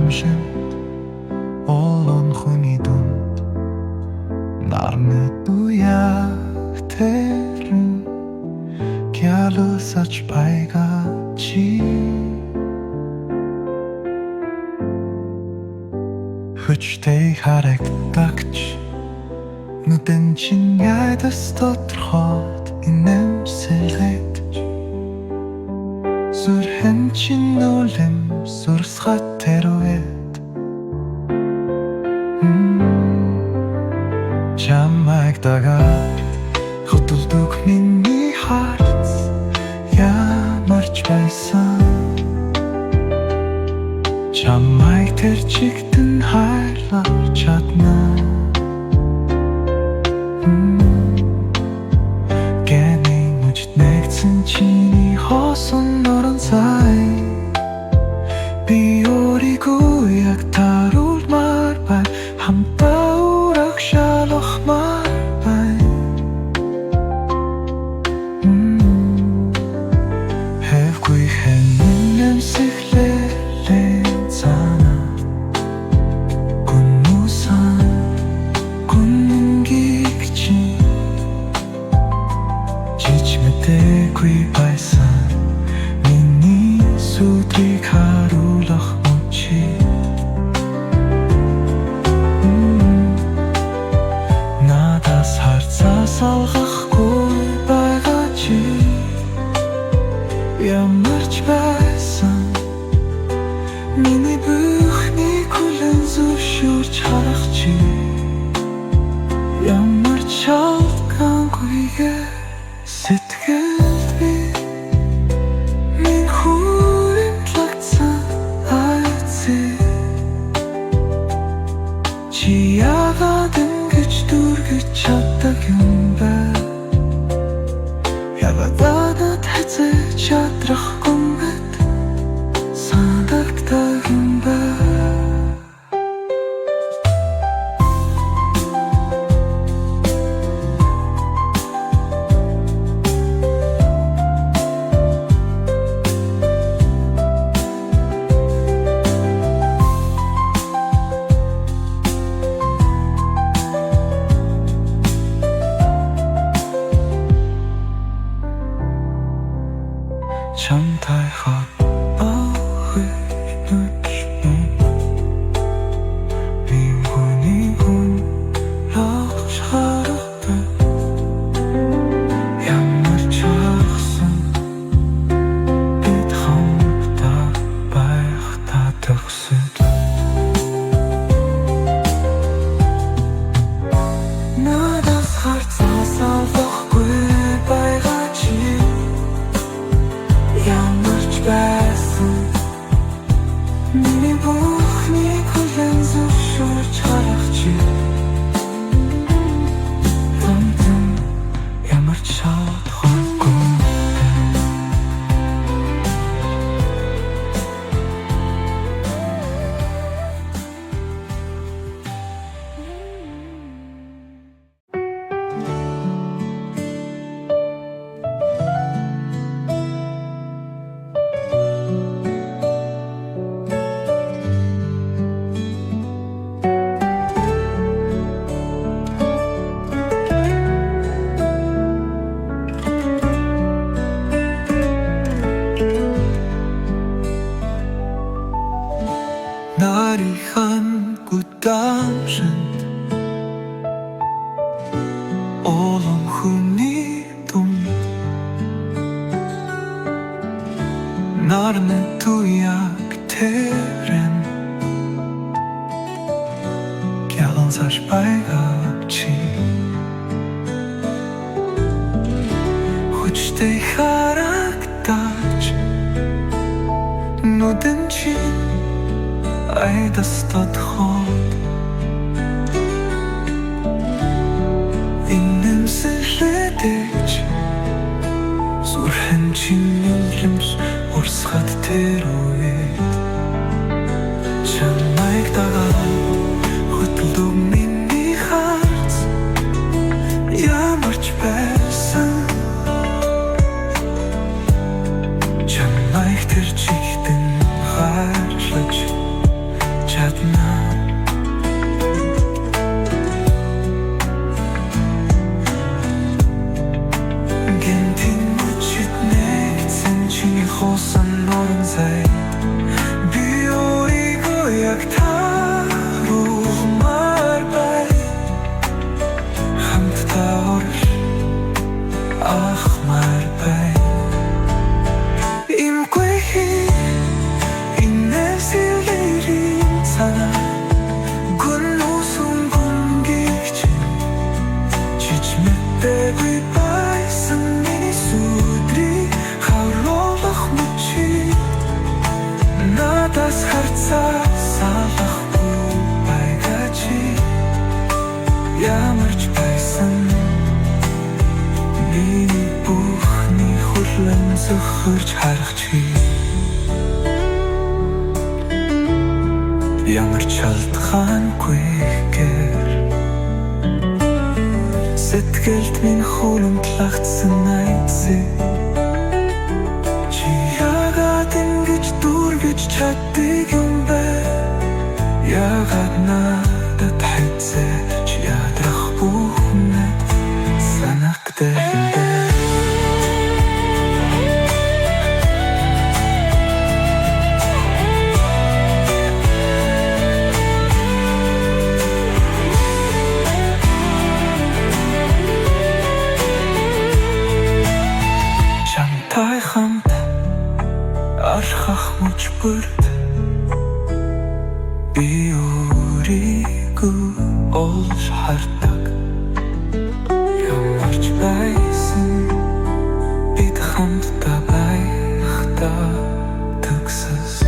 аимшигт олон хүний дунд нарны туяаг тэрэн гялсаж байгаа чи хүчтэй харагдагч нүдэн чин ядас тодорхойд инэмсэлгэж зүрхэн чин нүлэм сурсгат тэрвэд чамайг дагаад хөдөлдөг миний харц ямарч байсан чамайг тэр чигтэн хайрлах чадна гэний нүжид нэгдсэн чиний хоосон норон цай би өөрийгөө яг таруулмаар байна хамтаа ураг шалгахмаар байна хэвгүй хэнэн эмсэглэлэн цаана гүнусан гүнгиг чи жижигмэтэйгүй байсан миний сүдрийг харуулах мөчи надаас харцаа салгахгүй байгаа чи ямарч байсан миний бүхний хүлэн зөвшөөрч харах чи ямарч шалтгаангүйгээ сэтгэл би минь хүрэтлагцсан айцээ чи яагаад ингэж дүргэж чаддаг юм бэ яагаад надад хайцаж чадрахгүй мэт санагддаг юм бэ чамтай холбоогүй нүч би хүний хүн логч харагдав ямар ч хагсан бид хамтаа байхдаа төгсөд надаас харцаа салгахгүй байгаа чи ямарч байсан миний бүхний хүлэн зөвшөөрч харах чи тантан ямарч шалтгаангүй нарийнхан гудамжинд олон хүний дунд нарны туяаг тэрэн гялсаж байгаа чи хүчтэй харагдаж нүдэн чин айдас тодорхойд инэмсэлгэж зүрхэн чин нүлэмс урсгат тэр үед чамайг дагаад хөдөлдөг миний харц ямарч байсан чамайг тэр чигтэн хайрлаж Чич мэдээгүй байсан миний сүдрийг харуулах мөчи надаас харцаа салахгүй байгаа чи ямарч байсан миний бүхний хүлэн зөвхөрч харах чи ямар шалтгаангүйгээр сэтгэлд минь хөрөмтлагдсан айцээ чи яагаад ингэж дүүргэж чаддаг юм бэ яагаад надад хайцээж ядрах бүхнээ санагддаг юм бэ Тай хамт архах мөчбөрт би өөрийгөө олж хардаг ямарч байсан бид хамтдаа байхдаа төгсөс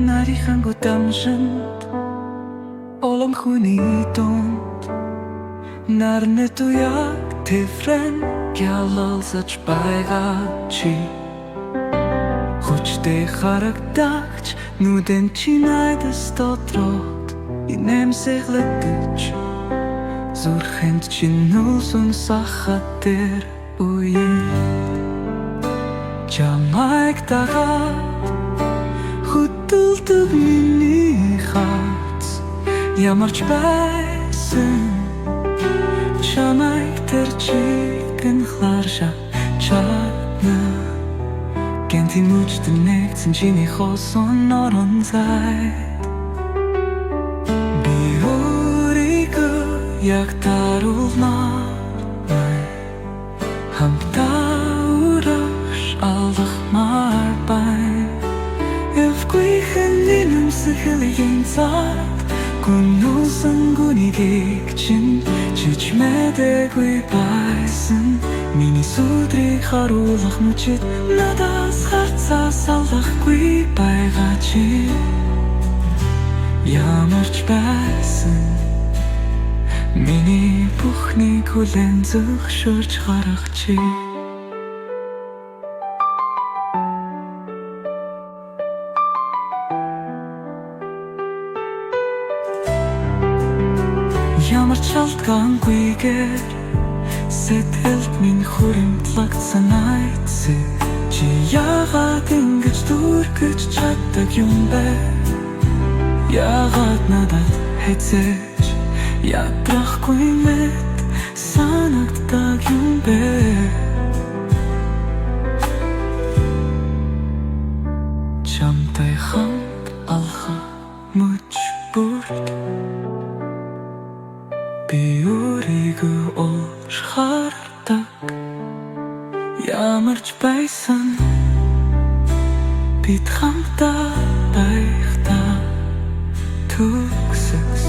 нарийнхан гудамжинд олон хүний дунд нарнэт уяг тэврэн гялалзаж байгаа чи хүчтэй харагдагч нүдэн чи найдас дотроод инэмсэглэж зүрхэнд чи нүлсэн сахатэр үе чамайг дагаад хөдөлдөг миний хац ямарч байсан чамайг тэр чигэн харша чана гэнти мөчтөн нэгцэн чиний хосон орон зайд би өөрийгөө яг таруулмаар хамтаа урагш алдахмаар байна Сахилын цаад гүнүүсэн гүнийг чин чич мэдээгүй байсан миний сүдрийг харуулах мөчид надаас харцаа салахгүй байгаа чи ямарч байсан миний бүхний хүлэн зөвшөөрч харах чи ямар шалтгаангүйгээр сэтгэлд минь хөрөмтлагдсан айцээ чи яагаад ингэж дүүргэж чаддаг юм бэ яагаад надад хайцээж ядрахгүй мэт санагддаг юм бэ чамтай хамт алхах мөчбөрт би өөрийгөө олж хардаг ямарч байсан бид хамтдаа байхдаа төгсөс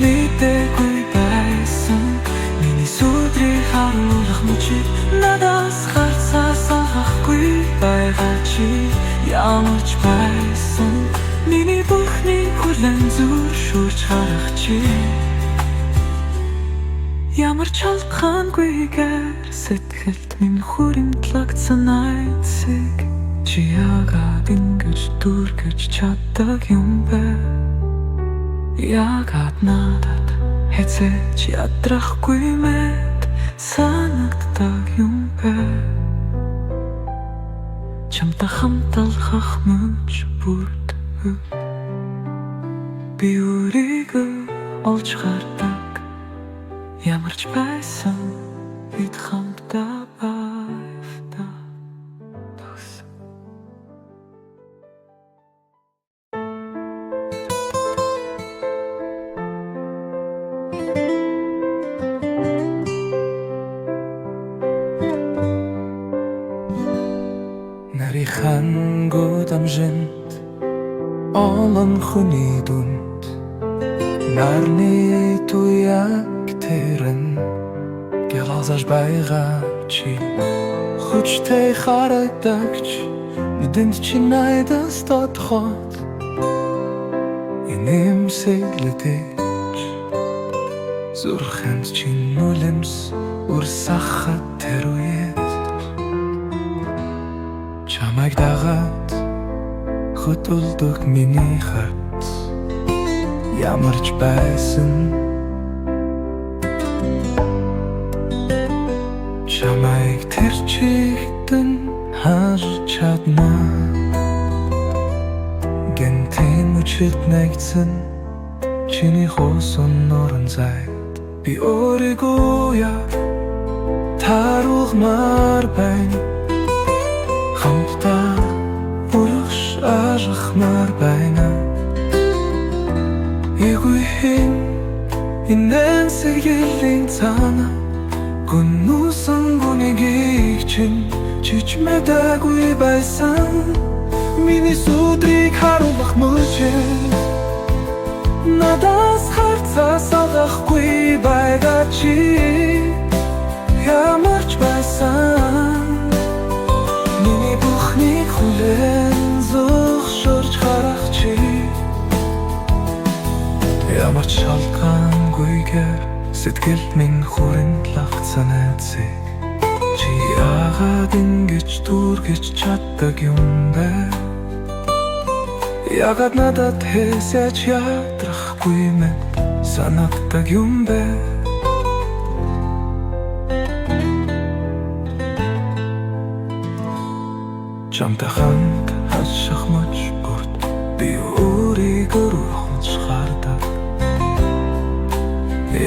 мэдээгүй байсан миний сүдрийг харуулах мөчид надаас харцаа салахгүй байгаа чи ямарч байсан миний бүхний хүлэн зөвшөөрч харах чи ямар шалтгаангүйгээр Сэтгэлд минь хүрэмтлэгдсэн айцыг чи яагаад ингэж дүргэж чаддаг юм бэ? Яагаад надад хэзээж ядрахгүй мэд санагддаг юм бэ? Чамтай хамталхах мөч бүрдгүү би өөрийгөө олж гардаг ямарч байсан бид хамтдаа байвта тус. Нарийнхан гудамжинд олон хүний дүнд нарны туяг тэрэн гялазаж байгаа чи хүчтэй харагдагч нүдэнд чи найдас тодхот инэмсэглэдэж зүрхэнд чи нүлэмс урсахад тэр үед чамайг дагаад хөдөлдөг миний хат ямарч байсан чамайг тэр чигтэн харж чадна гэнтэн үчит нэгцэн чиний хуусан нуран зайд би өөрийгөө яг таруулмаар байна хамтдаа урагш арахмаар байна Игүйхэн инэн сэргэлийн цаана гүнүүсэн гүнэгийг чин чичмэдэггүй байсан миний сүдрийг харуулах мөчөө надаас харцаас алахгүй байгаа чи ямарч байсан миний бүхнийг хүлээн зөвшөөрч харах чи ямарч шалтгаангүйгээр сэтгэлд минь хүрэмтлэгдсэн айцыг чи яагаад ингэж дүргэж чаддаг юм бэ? Яагаад надад хэсэж ядрахгүй мэд санагддаг юм бэ? Чамтай хамт хаших мөч бүрт би өөрийгөө олж гардаг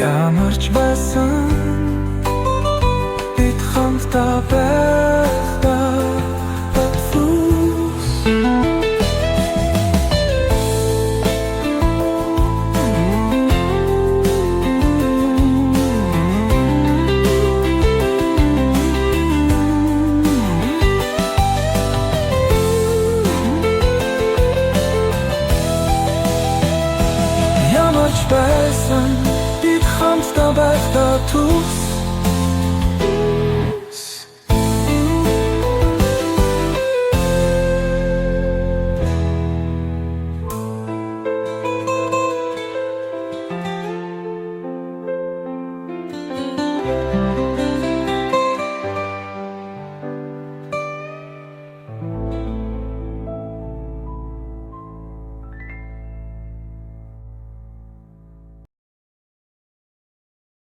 ямарч байсан бид хамтдаа